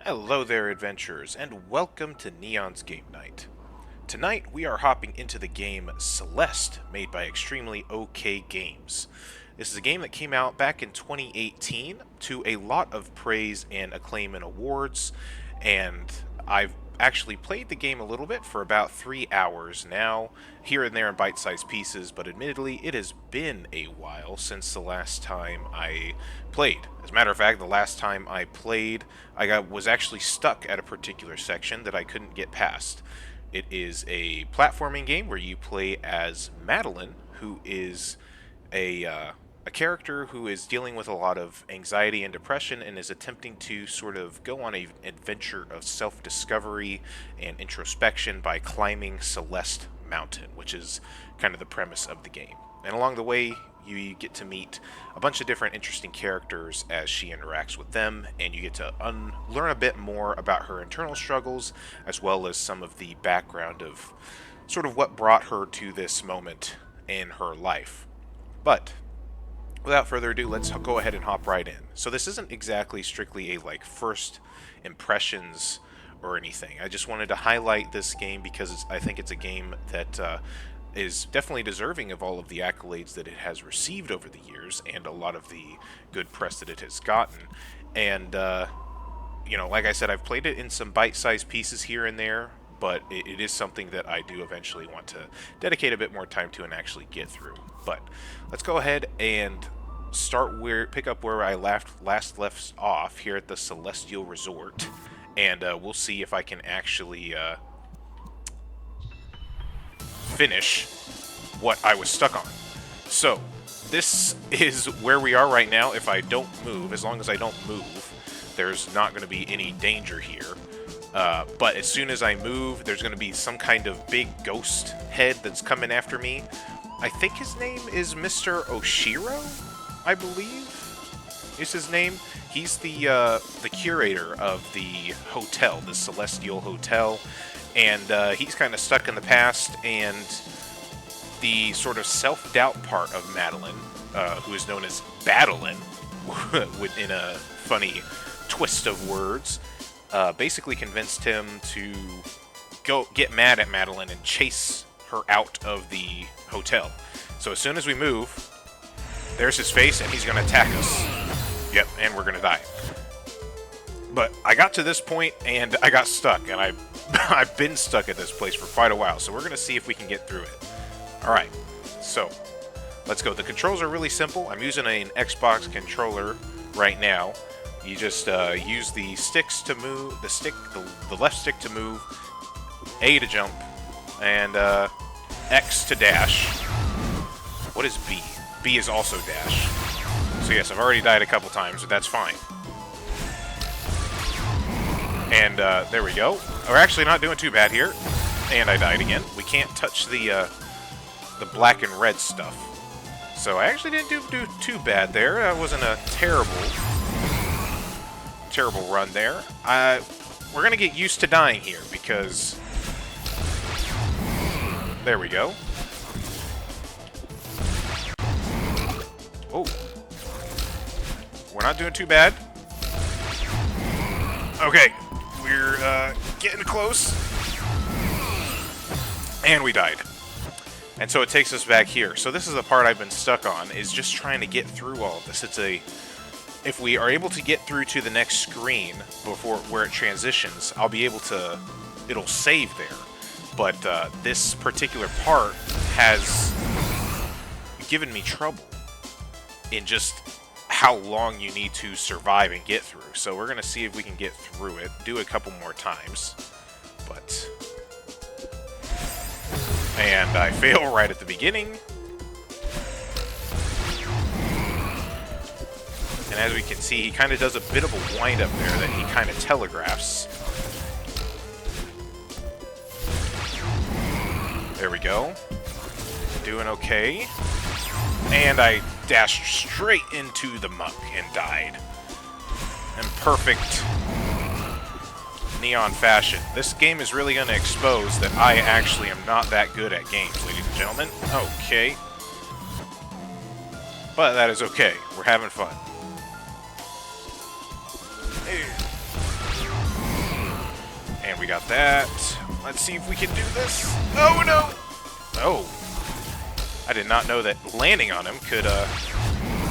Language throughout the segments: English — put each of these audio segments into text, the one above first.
Hello there, adventurers, and welcome to Neon's Game Night. Tonight, we are hopping into the game Celeste, made by Extremely OK Games. This is a game that came out back in 2018 to a lot of praise and acclaim and awards, and I've actually played the game a little bit for about 3 hours now, here and there in bite-sized pieces, but admittedly, it has been a while since the last time I played. As a matter of fact, the last time I played, was actually stuck at a particular section that I couldn't get past. It is a platforming game where you play as Madeline, who is a character who is dealing with a lot of anxiety and depression and is attempting to sort of go on an adventure of self-discovery and introspection by climbing Celeste Mountain, which is kind of the premise of the game. And along the way, you get to meet a bunch of different interesting characters as she interacts with them, and you get to learn a bit more about her internal struggles, as well as some of the background of sort of what brought her to this moment in her life. But without further ado, let's go ahead and hop right in. So this isn't exactly strictly a first impressions or anything. I just wanted to highlight this game because I think it's a game that is definitely deserving of all of the accolades that it has received over the years and a lot of the good press that it has gotten. And, you know, like I said, I've played it in some bite-sized pieces here and there, but it is something that I do eventually want to dedicate a bit more time to and actually get through. But let's go ahead and pick up where I last left off here at the Celestial Resort, and we'll see if I can actually finish what I was stuck on. So this is where we are right now. If I don't move, as long as I don't move, there's not going to be any danger here. But as soon as I move, there's going to be some kind of big ghost head that's coming after me. I think his name is Mr. Oshiro, I believe is his name. He's the curator of the hotel, the Celestial Hotel, and he's kind of stuck in the past, and the sort of self-doubt part of Madeline, who is known as Badeline, in a funny twist of words, basically convinced him to go get mad at Madeline and chase her out of the hotel. So as soon as we move, there's his face, and he's going to attack us. Yep, and we're going to die. But I got to this point, and I got stuck, and I've been stuck at this place for quite a while, so we're going to see if we can get through it. Alright, so let's go. The controls are really simple. I'm using an Xbox controller right now. You just use the sticks to move, the left stick to move, A to jump, and X to dash. What is B? B is also dash. So yes, I've already died a couple times, but that's fine. And there we go. We're actually not doing too bad here. And I died again. We can't touch the black and red stuff. So I actually didn't do too bad there. That wasn't a terrible run there. We're going to get used to dying here because... There we go. Oh. We're not doing too bad. Okay. We're getting close. And we died. And so it takes us back here. So this is the part I've been stuck on, is just trying to get through all of this. If we are able to get through to the next screen before where it transitions, I'll be able to, it'll save there. But this particular part has given me trouble in just how long you need to survive and get through. So we're going to see if we can get through it, do a couple more times. And I fail right at the beginning. And as we can see, he kind of does a bit of a wind-up there that he kind of telegraphs. There we go. Doing okay. And I dashed straight into the muck and died. In perfect Neon fashion. This game is really going to expose that I actually am not that good at games, ladies and gentlemen. Okay. But that is okay. We're having fun. And we got that. Let's see if we can do this. Oh, no! Oh. I did not know that landing on him could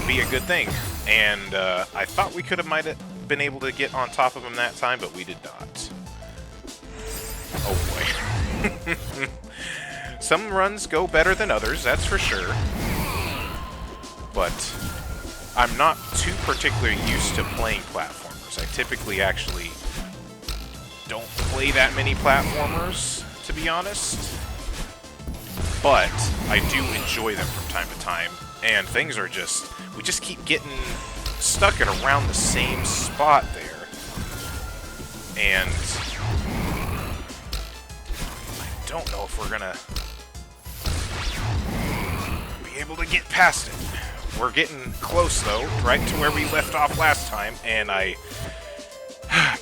be a good thing. And I thought we might have been able to get on top of him that time, but we did not. Oh, boy. Some runs go better than others, that's for sure. But I'm not too particularly used to playing platformers. I typically actually don't play that many platformers, to be honest. But I do enjoy them from time to time. And things are just... we just keep getting stuck at around the same spot there. And I don't know if we're gonna be able to get past it. We're getting close, though, right to where we left off last time, and I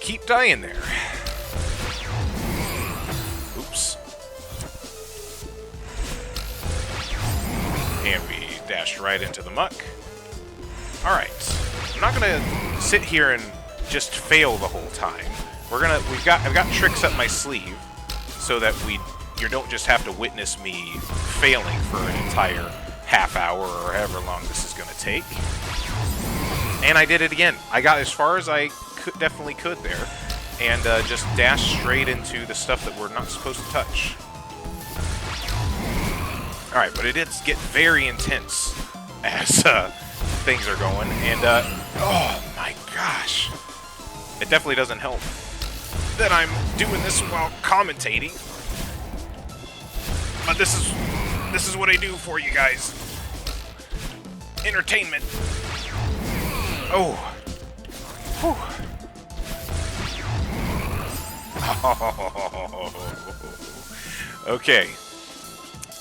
keep dying there. Oops. And we dashed right into the muck. Alright. I'm not gonna sit here and just fail the whole time. I've got tricks up my sleeve so that you don't just have to witness me failing for an entire half hour or however long this is going to take. And I did it again. I got as far as I definitely could there, and just dashed straight into the stuff that we're not supposed to touch. Alright, but it did get very intense as things are going, and oh my gosh. It definitely doesn't help that I'm doing this while commentating. But this is what I do for you guys. Entertainment. Oh. Whew. Oh. Okay.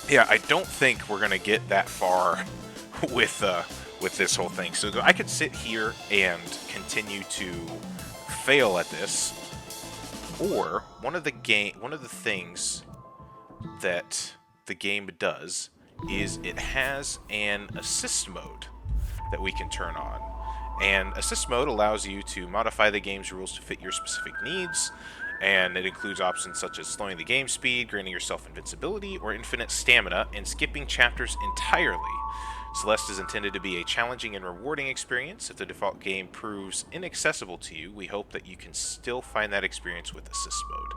Yeah, I don't think we're gonna get that far with this whole thing. So I could sit here and continue to fail at this, or one of the things that the game does is it has an assist mode that we can turn on. And assist mode allows you to modify the game's rules to fit your specific needs, and it includes options such as slowing the game speed, granting yourself invincibility, or infinite stamina, and skipping chapters entirely. Celeste is intended to be a challenging and rewarding experience. If the default game proves inaccessible to you, we hope that you can still find that experience with assist mode.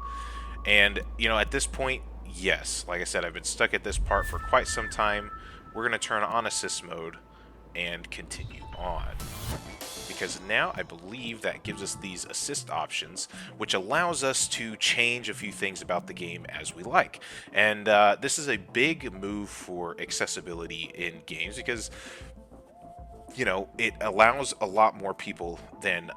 And, at this point, yes, like I said, I've been stuck at this part for quite some time. We're going to turn on assist mode and continue on. Because now I believe that gives us these assist options, which allows us to change a few things about the game as we like. And this is a big move for accessibility in games because, it allows a lot more people than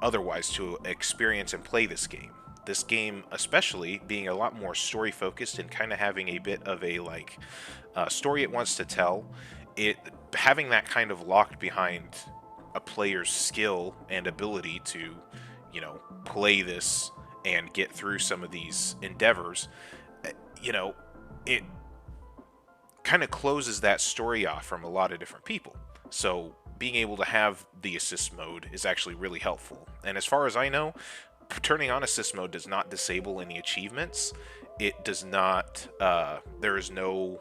otherwise to experience and play this game. This game, especially, being a lot more story-focused and kind of having a bit of a, story it wants to tell, having that kind of locked behind a player's skill and ability to, play this and get through some of these endeavors, it kind of closes that story off from a lot of different people. So being able to have the assist mode is actually really helpful. And as far as I know, turning on assist mode does not disable any achievements. It does not, there is no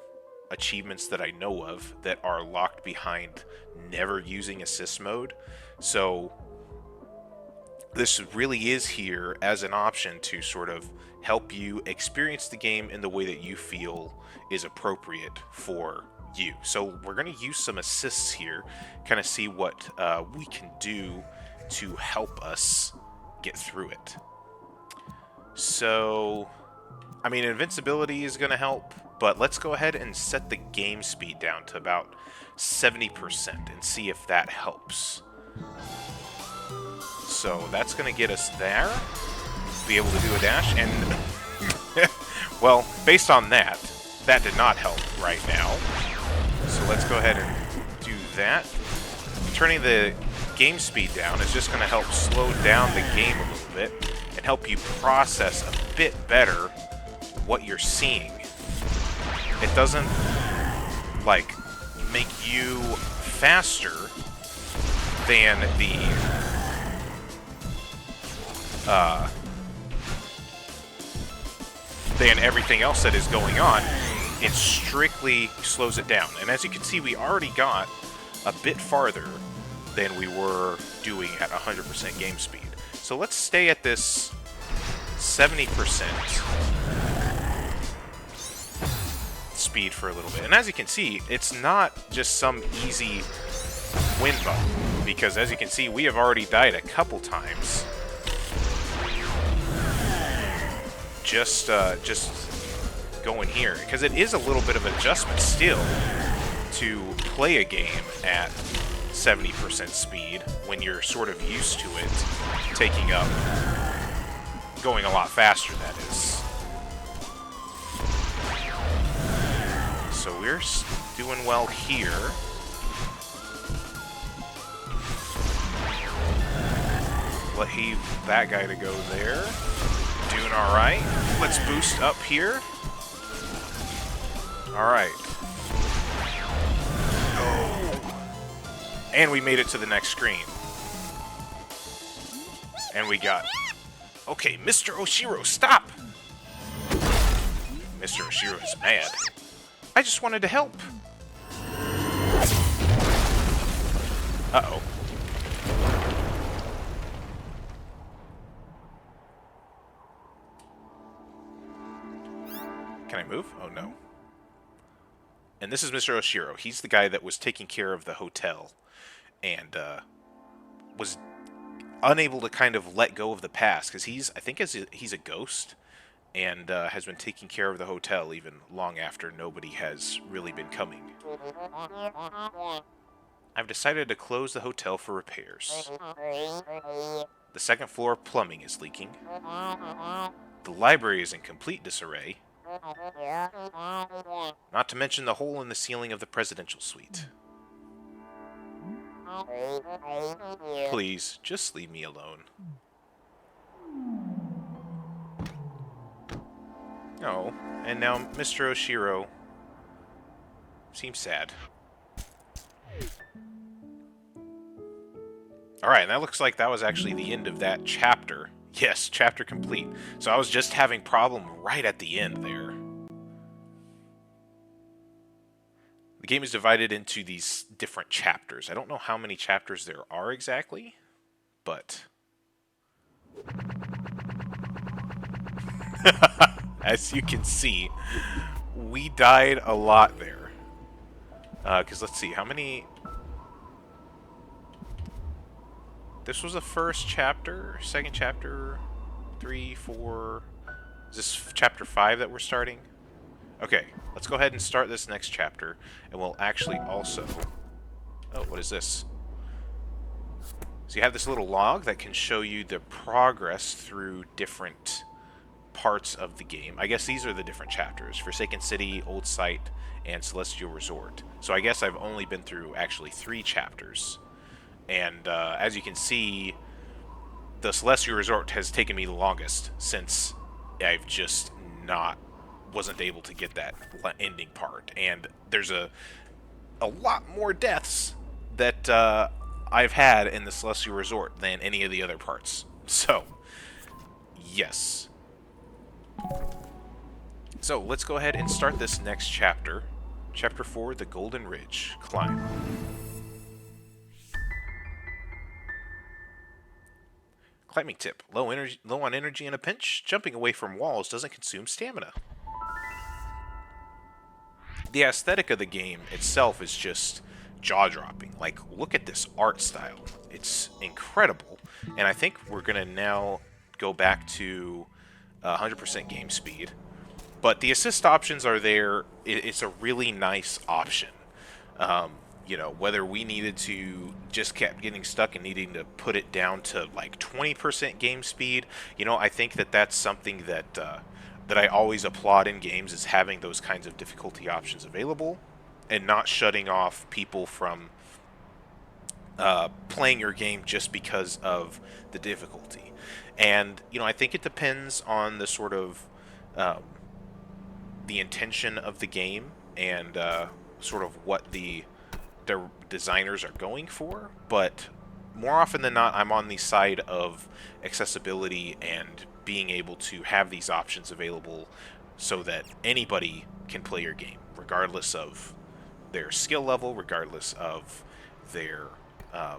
achievements that I know of that are locked behind never using assist mode. So this really is here as an option to sort of help you experience the game in the way that you feel is appropriate for you. So we're going to use some assists here, kind of see what we can do to help us get through it. So, I mean, invincibility is going to help, but let's go ahead and set the game speed down to about 70% and see if that helps. So that's going to get us there. Be able to do a dash, and well, based on that, that did not help right now. So let's go ahead and do that. Turning the game speed down is just going to help slow down the game a little bit and help you process a bit better what you're seeing. It doesn't, like, make you faster than than everything else that is going on. It strictly slows it down. And as you can see, we already got a bit farther than we were doing at 100% game speed. So let's stay at this 70% speed for a little bit. And as you can see, it's not just some easy win button, because as you can see, we have already died a couple times. Just going here, because it is a little bit of an adjustment still to play a game at 70% speed when you're sort of used to it taking up, going a lot faster, that is. So we're doing well here. Leave that guy to go there. Doing alright. Let's boost up here. Alright. Oh. And we made it to the next screen. And we got... Okay, Mr. Oshiro, stop! Mr. Oshiro is mad. I just wanted to help. Uh-oh. Can I move? Oh, no. And this is Mr. Oshiro. He's the guy that was taking care of the hotel and was unable to kind of let go of the past, because I think he's a ghost and has been taking care of the hotel even long after nobody has really been coming. I've decided to close the hotel for repairs. The second floor plumbing is leaking. The library is in complete disarray. Not to mention the hole in the ceiling of the presidential suite. Please, just leave me alone. Oh, and now Mr. Oshiro seems sad. Alright, and that looks like that was actually the end of that chapter. Yes, chapter complete. So I was just having problem right at the end there. The game is divided into these different chapters. I don't know how many chapters there are exactly, but... as you can see, we died a lot there. Because let's see, how many... This was the first chapter, second chapter, 3, 4... Is this chapter 5 that we're starting? Okay, let's go ahead and start this next chapter, and we'll actually also... Oh, what is this? So you have this little log that can show you the progress through different parts of the game. I guess these are the different chapters: Forsaken City, Old Site, and Celestial Resort. So I guess I've only been through actually 3 chapters. And as you can see, the Celestial Resort has taken me the longest, since I've just wasn't able to get that ending part. And there's a lot more deaths that I've had in the Celestial Resort than any of the other parts. So, yes. So, let's go ahead and start this next chapter. Chapter 4, The Golden Ridge. Climb. Climbing tip. Low on energy in a pinch, jumping away from walls doesn't consume stamina. The aesthetic of the game itself is just jaw-dropping. Like, look at this art style. It's incredible. And I think we're going to now go back to 100% game speed. But the assist options are there. It's a really nice option. You know, whether we needed to just kept getting stuck and needing to put it down to like 20% game speed, you know, I think that that's something that that I always applaud in games is having those kinds of difficulty options available and not shutting off people from playing your game just because of the difficulty. And, you know, I think it depends on the sort of um, the intention of the game and sort of what the designers are going for, but more often than not, I'm on the side of accessibility and being able to have these options available so that anybody can play your game, regardless of their skill level, regardless of their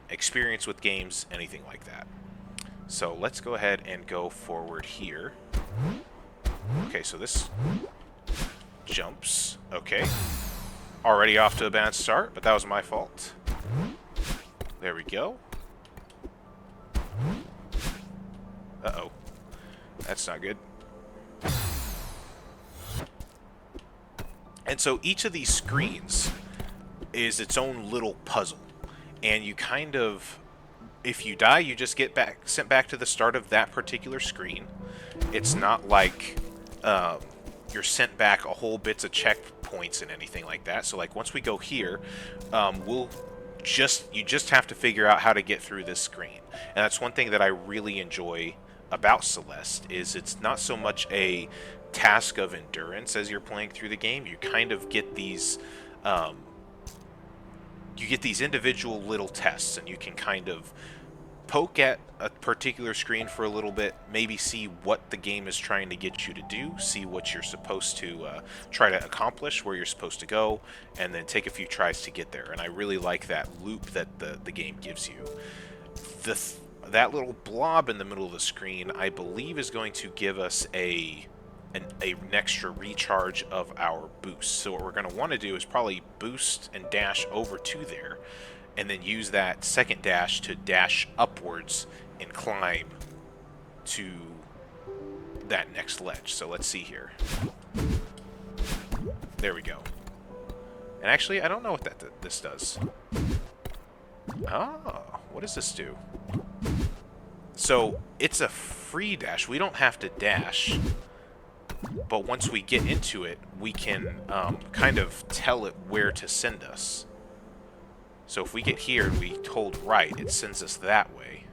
experience with games, anything like that. So let's go ahead and go forward here. Okay, so this jumps. Okay. Already off to a bad start, but that was my fault. There we go. Uh-oh. That's not good. And so each of these screens is its own little puzzle. And you kind of, if you die, you just get sent back to the start of that particular screen. It's not like you're sent back a whole bits of checkpoints and anything like that. So like once we go here, you just have to figure out how to get through this screen. And that's one thing that I really enjoy about Celeste, is it's not so much a task of endurance as you're playing through the game. You kind of get these individual little tests, and you can kind of poke at a particular screen for a little bit, maybe see what the game is trying to get you to do, see what you're supposed to try to accomplish, where you're supposed to go, and then take a few tries to get there. And I really like that loop that the game gives you. That little blob in the middle of the screen, I believe, is going to give us an extra recharge of our boost. So what we're going to want to do is probably boost and dash over to there, and then use that second dash to dash upwards and climb to that next ledge. So let's see here. There we go. And actually, I don't know what this does. Oh, what does this do? So it's a free dash. We don't have to dash. But once we get into it, we can kind of tell it where to send us. So if we get here and we hold right, it sends us that way.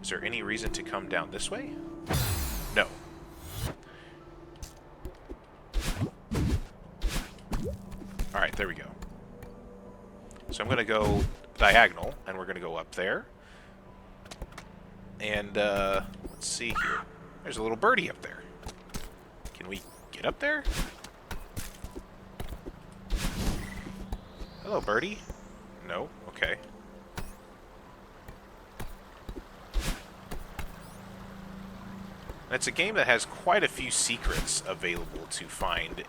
Is there any reason to come down this way? No. Alright, there we go. So I'm going to go diagonal, and we're going to go up there. And, let's see here. There's a little birdie up there. Can we get up there? Hello, birdie. No? Okay. And it's a game that has quite a few secrets available to find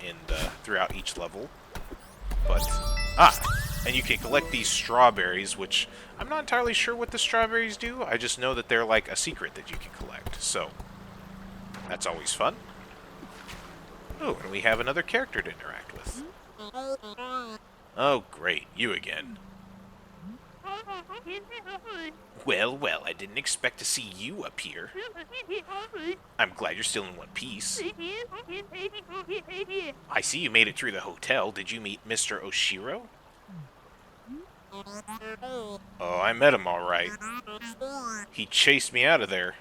throughout each level. But, and you can collect these strawberries, which I'm not entirely sure what the strawberries do. I just know that they're like a secret that you can collect. So, that's always fun. Oh, and we have another character to interact with. Oh, great. You again. Well, well, I didn't expect to see you up here. I'm glad you're still in one piece. I see you made it through the hotel. Did you meet Mr. Oshiro? Oh, I met him all right. He chased me out of there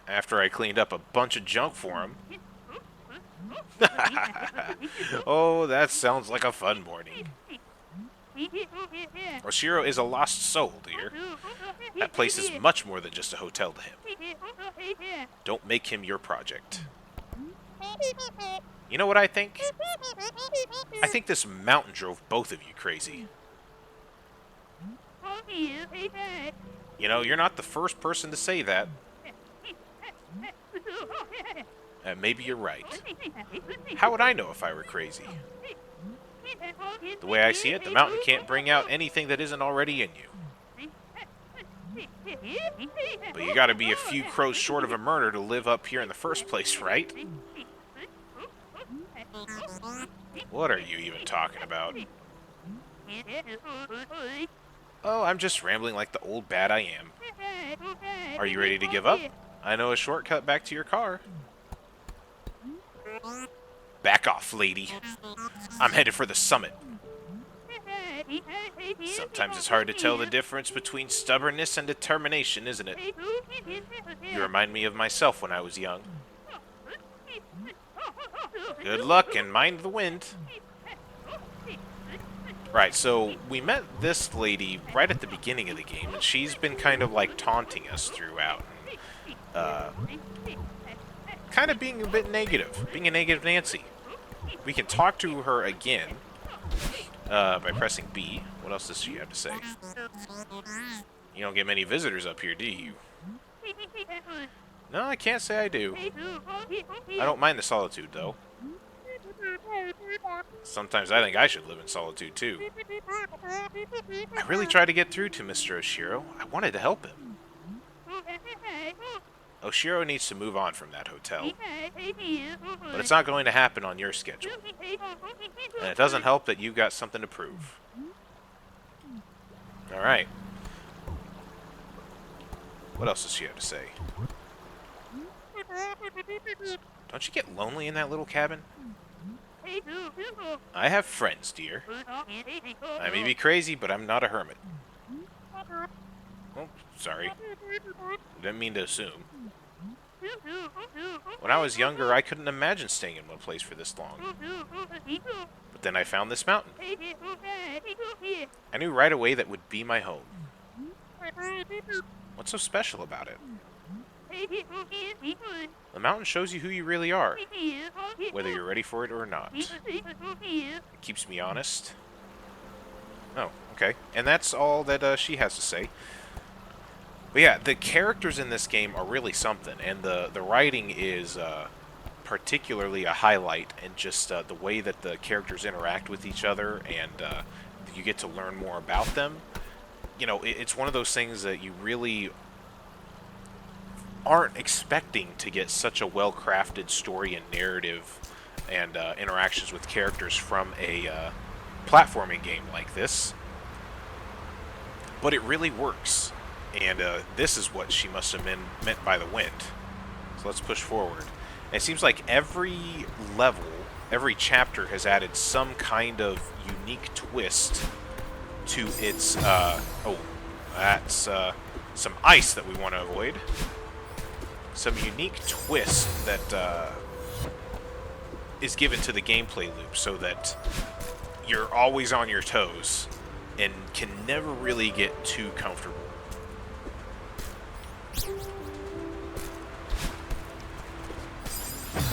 after I cleaned up a bunch of junk for him. Oh, that sounds like a fun morning. Oshiro is a lost soul, dear. That place is much more than just a hotel to him. Don't make him your project. You know what I think? I think this mountain drove both of you crazy. You know, you're not the first person to say that. Maybe you're right. How would I know if I were crazy? The way I see it, the mountain can't bring out anything that isn't already in you. But you gotta be a few crows short of a murder to live up here in the first place, right? What are you even talking about? Oh, I'm just rambling like the old bat I am. Are you ready to give up? I know a shortcut back to your car. Back off, lady. I'm headed for the summit. Sometimes it's hard to tell the difference between stubbornness and determination, isn't it? You remind me of myself when I was young. Good luck and mind the wind. Right, so we met this lady right at the beginning of the game, and she's been kind of like taunting us throughout. Kind of being a bit negative, being a negative Nancy. We can talk to her again by pressing B. What else does she have to say? You don't get many visitors up here, do you? No, I can't say I do. I don't mind the solitude, though. Sometimes I think I should live in solitude, too. I really tried to get through to Mr. Oshiro. I wanted to help him. Oshiro needs to move on from that hotel. But it's not going to happen on your schedule. And it doesn't help that you've got something to prove. Alright. What else does she have to say? Don't you get lonely in that little cabin? I have friends, dear. I may be crazy, but I'm not a hermit. Oh, sorry. Didn't mean to assume. When I was younger, I couldn't imagine staying in one place for this long. But then I found this mountain. I knew right away that would be my home. What's so special about it? The mountain shows you who you really are, whether you're ready for it or not. It keeps me honest. Oh, okay. And that's all that she has to say. But yeah, the characters in this game are really something, and the writing is particularly a highlight, and just the way that the characters interact with each other, and you get to learn more about them. You know, it's one of those things that you really aren't expecting to get such a well-crafted story and narrative and interactions with characters from a platforming game like this. But it really works. And this is what she must have meant by the wind. So let's push forward. And it seems like every level, every chapter has added some kind of unique twist to its... oh, that's some ice that we want to avoid. Some unique twist that is given to the gameplay loop so that you're always on your toes and can never really get too comfortable.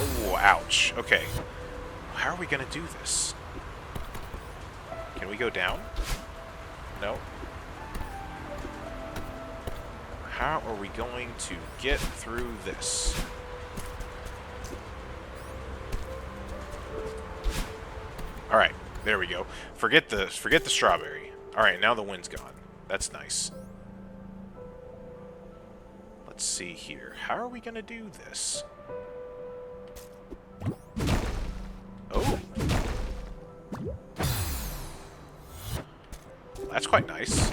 Oh, ouch. Okay. How are we going to do this? Can we go down? No. How are we going to get through this? Alright, there we go. Forget the strawberry. Alright, now the wind's gone. That's nice. Let's see here. How are we going to do this? Oh. That's quite nice.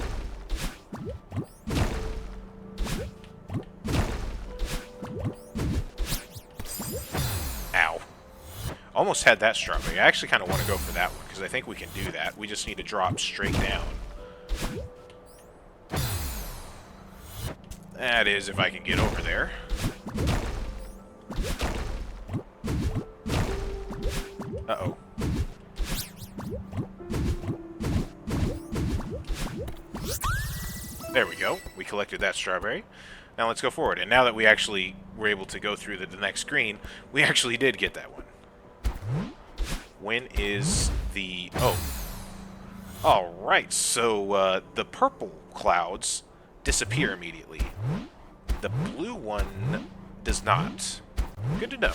Ow. Almost had that strawberry. I actually kind of want to go for that one, because I think we can do that. We just need to drop straight down. That is, if I can get over there. Uh-oh. There we go. We collected that strawberry. Now let's go forward. And now that we actually were able to go through the next screen, we actually did get that one. When is the... Oh. Alright, so the purple clouds disappear immediately. The blue one does not. Good to know.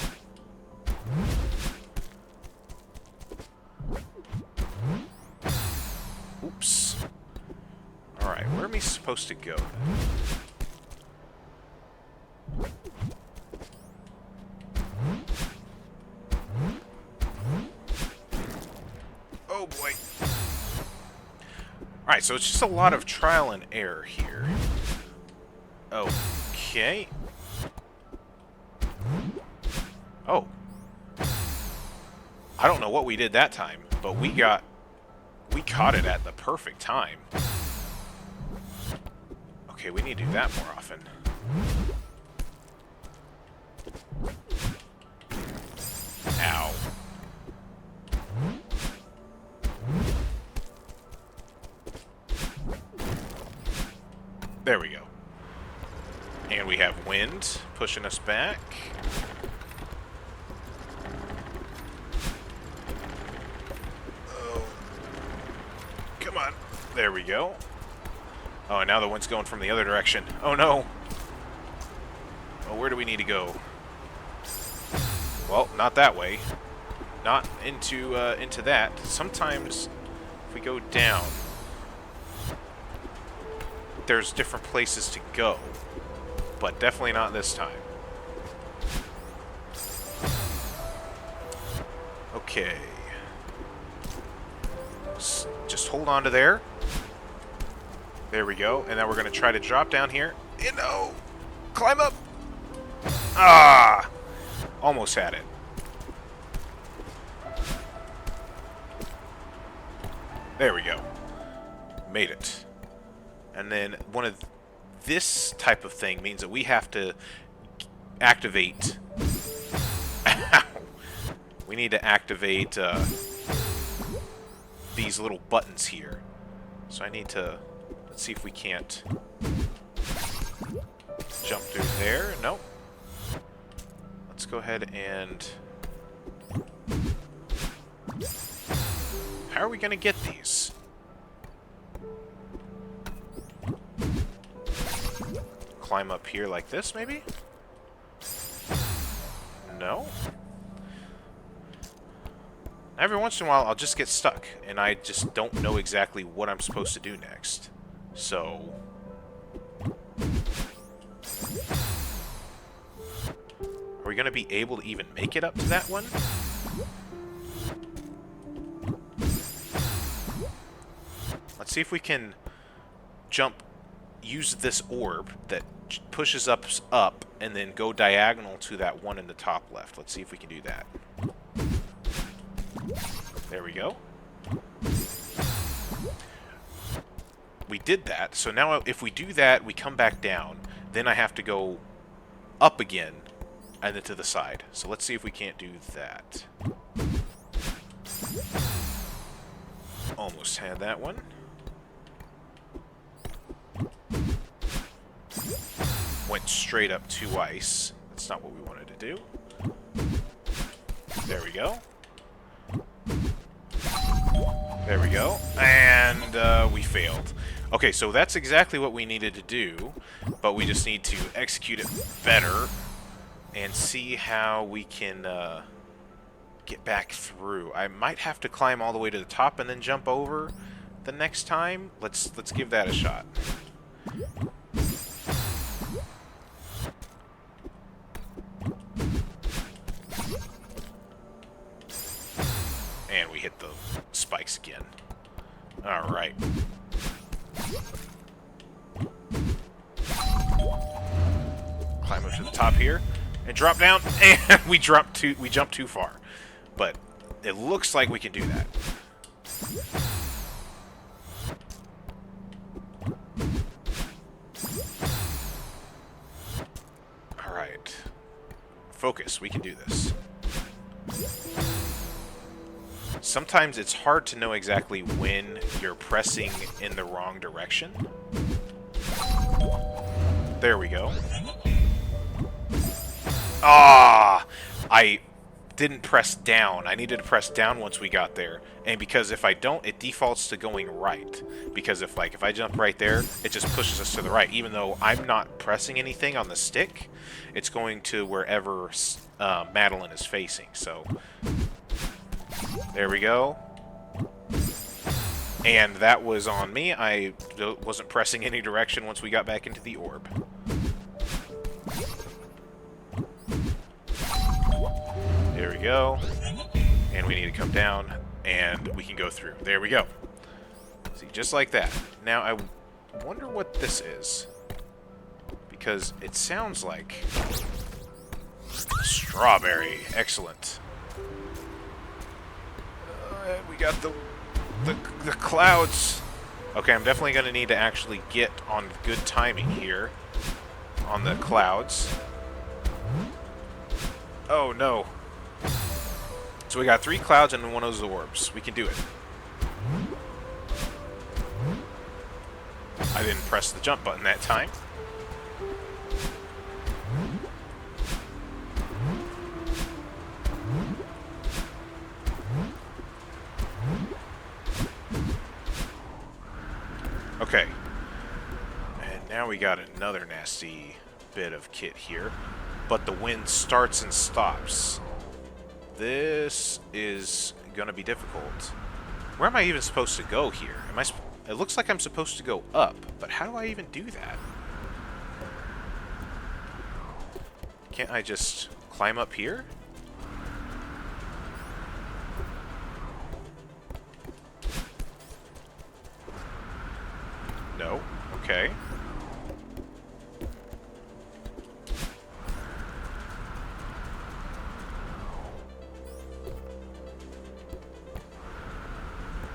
Oops. Alright, where am I supposed to go then? Oh boy. Alright, so it's just a lot of trial and error here. Okay. Oh. I don't know what we did that time, but we caught it at the perfect time. Okay, we need to do that more often. Ow. There we go. And we have wind pushing us back. Oh. Come on. There we go. Oh, and now the wind's going from the other direction. Oh, no. Well, where do we need to go? Well, not that way. Not into that. Sometimes, if we go down, there's different places to go. But definitely not this time. Okay. Just hold on to there. There we go. And then we're going to try to drop down here. And no! Climb up! Ah! Almost had it. There we go. Made it. And then one of this type of thing means that we have to activate... Ow! We need to activate these little buttons here. So I need to... Let's see if we can't jump through there. Nope. Let's go ahead and... How are we going to get these? Climb up here like this, maybe? No? Every once in a while, I'll just get stuck, and I just don't know exactly what I'm supposed to do next. So... Are we going to be able to even make it up to that one? Let's see if we can jump, use this orb that pushes us up, and then go diagonal to that one in the top left. Let's see if we can do that. There we go. We did that, so now if we do that, we come back down. Then I have to go up again, and then to the side. So let's see if we can't do that. Almost had that one. Went straight up to ice. That's not what we wanted to do. There we go. There we go. And we failed. Okay, so that's exactly what we needed to do, but we just need to execute it better and see how we can get back through. I might have to climb all the way to the top and then jump over the next time. Let's give that a shot. And we hit the spikes again. Alright. Climb up to the top here and drop down, and we jumped too far. But it looks like we can do that. Alright. Focus, we can do this. Sometimes it's hard to know exactly when you're pressing in the wrong direction. There we go. Ah! I didn't press down. I needed to press down once we got there. And because if I don't, it defaults to going right. Because if I jump right there, it just pushes us to the right. Even though I'm not pressing anything on the stick, it's going to wherever Madeline is facing. So... There we go. And that was on me. I wasn't pressing any direction once we got back into the orb. There we go. And we need to come down, and we can go through. There we go. See, just like that. Now, I wonder what this is. Because it sounds like... Strawberry. Excellent. We got the clouds. Okay, I'm definitely going to need to actually get on good timing here on the clouds. Oh, no. So we got 3 clouds and 1 of those orbs. We can do it. I didn't press the jump button that time. Okay. And now we got another nasty bit of kit here. But the wind starts and stops. This is gonna be difficult. Where am I even supposed to go here? It looks like I'm supposed to go up, but how do I even do that? Can't I just climb up here? No. Okay.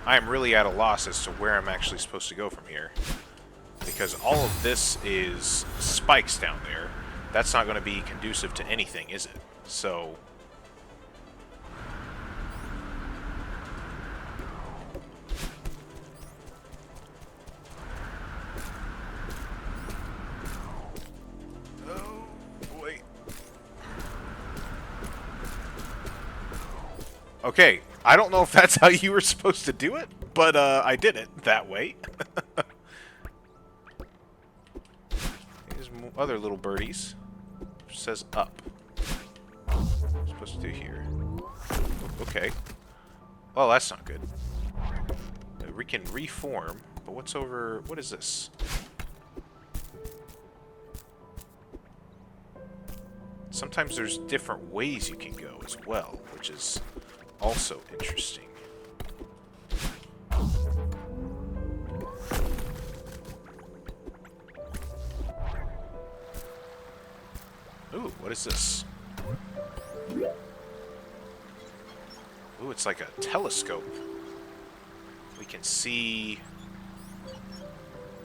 I am really at a loss as to where I'm actually supposed to go from here. Because all of this is spikes down there. That's not going to be conducive to anything, is it? So... oh, boy. Okay. I don't know if that's how you were supposed to do it, but I did it that way. There's other little birdies. It says up. What am I supposed to do here? Okay. Well, that's not good. We can reform, but what's over... what is this? Sometimes there's different ways you can go as well, which is... also interesting. Ooh, what is this? Ooh, it's like a telescope. We can see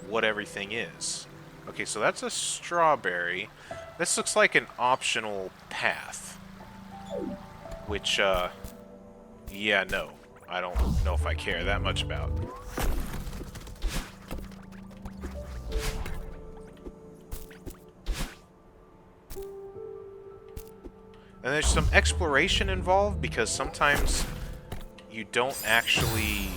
what everything is. Okay, so that's a strawberry. This looks like an optional path. Which, yeah, no. I don't know if I care that much about. And there's some exploration involved, because sometimes you don't actually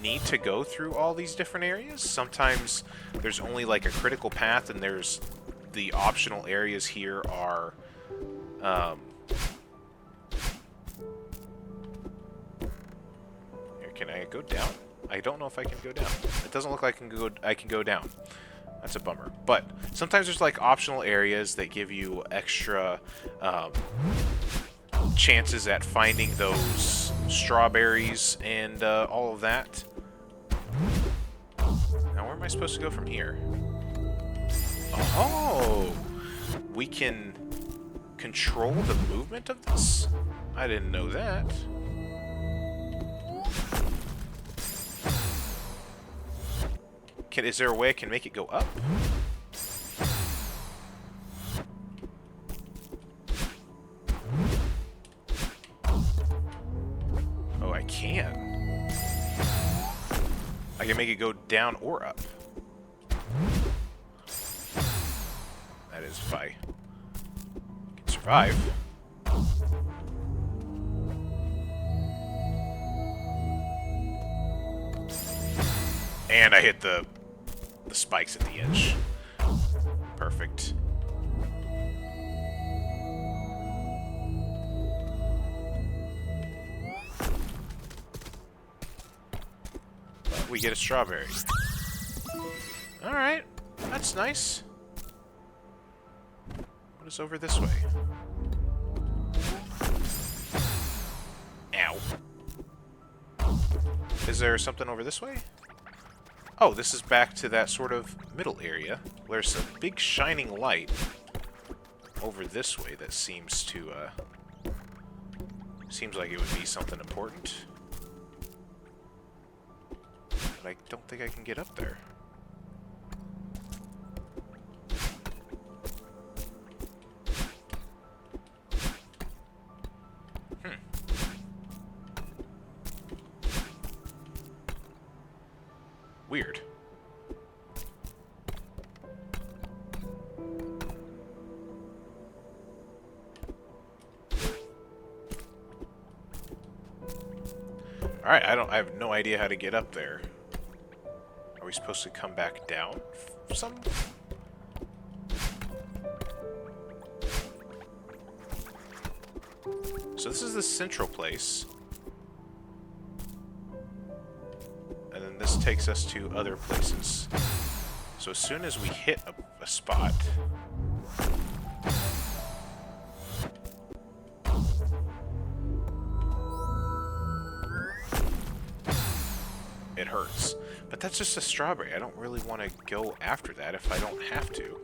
need to go through all these different areas. Sometimes there's only like a critical path, and there's the optional areas here are... Can I go down? I don't know if I can go down. It doesn't look like I can go down. That's a bummer. But sometimes there's like optional areas that give you extra chances at finding those strawberries and all of that. Now where am I supposed to go from here? Oh! We can control the movement of this? I didn't know that. Is there a way I can make it go up? Oh, I can. I can make it go down or up. That is if I can survive. And I hit the spikes at the edge. Perfect. But we get a strawberry. Alright, that's nice. What is over this way? Ow. Is there something over this way? Oh, this is back to that sort of middle area. There's a big shining light over this way that seems to, seems like it would be something important. but I don't think I can get up there. Weird. Alright, I have no idea how to get up there. Are we supposed to come back down some? So this is the central place. And then this takes us to other places. So as soon as we hit a spot, it hurts. But that's just a strawberry. I don't really want to go after that if I don't have to.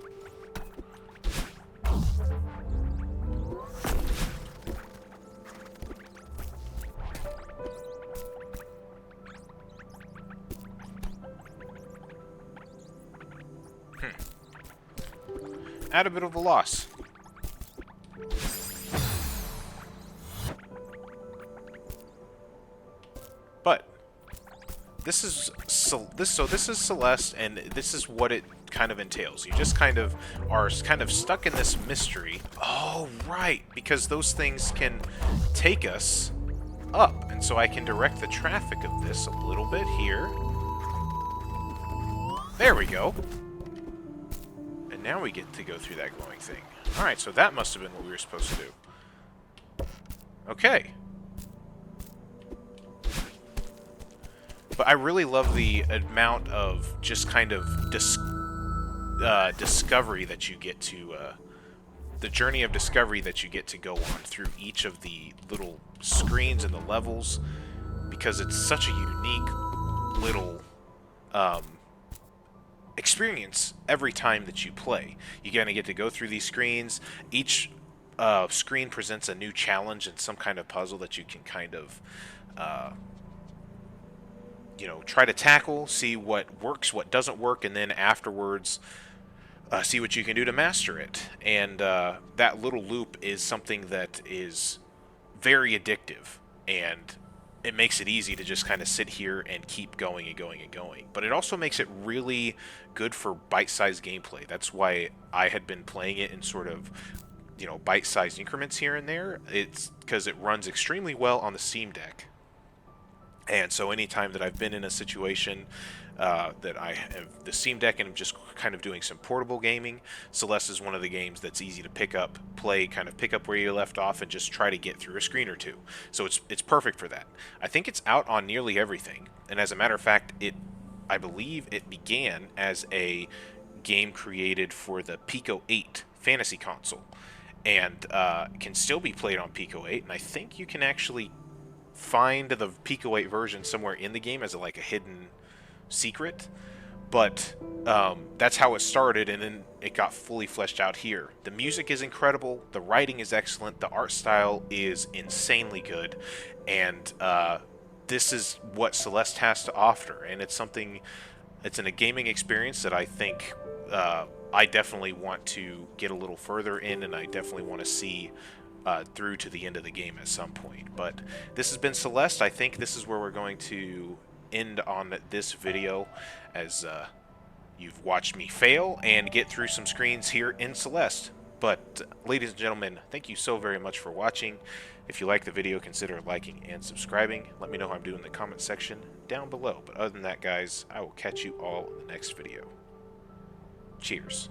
At a bit of a loss. But this is Celeste, and this is what it kind of entails. You just kind of are stuck in this mystery. Oh, right, because those things can take us up, and so I can direct the traffic of this a little bit here. There we go. And now we get to go through that glowing thing. Alright, so that must have been what we were supposed to do. Okay. But I really love the amount of just kind of discovery that you get to... the journey of discovery that you get to go on through each of the little screens and the levels. Because it's such a unique little... experience every time that you play. You kind of get to go through these screens. Each screen presents a new challenge and some kind of puzzle that you can kind of, you know, try to tackle, see what works, what doesn't work, and then afterwards see what you can do to master it. And that little loop is something that is very addictive, and it makes it easy to just kind of sit here and keep going and going and going. But it also makes it really good for bite-sized gameplay. That's why I had been playing it in sort of, you know, bite-sized increments here and there. It's because it runs extremely well on the Steam Deck. And so anytime that I've been in a situation that I have the Steam Deck and I'm just kind of doing some portable gaming, Celeste is one of the games that's easy to pick up, play, kind of pick up where you left off and just try to get through a screen or two. So it's perfect for that. I think it's out on nearly everything. And as a matter of fact, I believe it began as a game created for the Pico 8 fantasy console. And can still be played on Pico 8. And I think you can actually find the Pico 8 version somewhere in the game as like a hidden secret, but that's how it started, and then it got fully fleshed out here. The music is incredible, the writing is excellent, the art style is insanely good, and this is what Celeste has to offer, and it's in a gaming experience that I think I definitely want to get a little further in, and I definitely want to see through to the end of the game at some point. But this has been Celeste. I think this is where we're going to end on this video, as you've watched me fail and get through some screens here in Celeste. But ladies and gentlemen, thank you so very much for watching. If you like the video, consider liking and subscribing. Let me know how I'm doing in the comment section down below. But other than that, guys, I will catch you all in the next video. Cheers.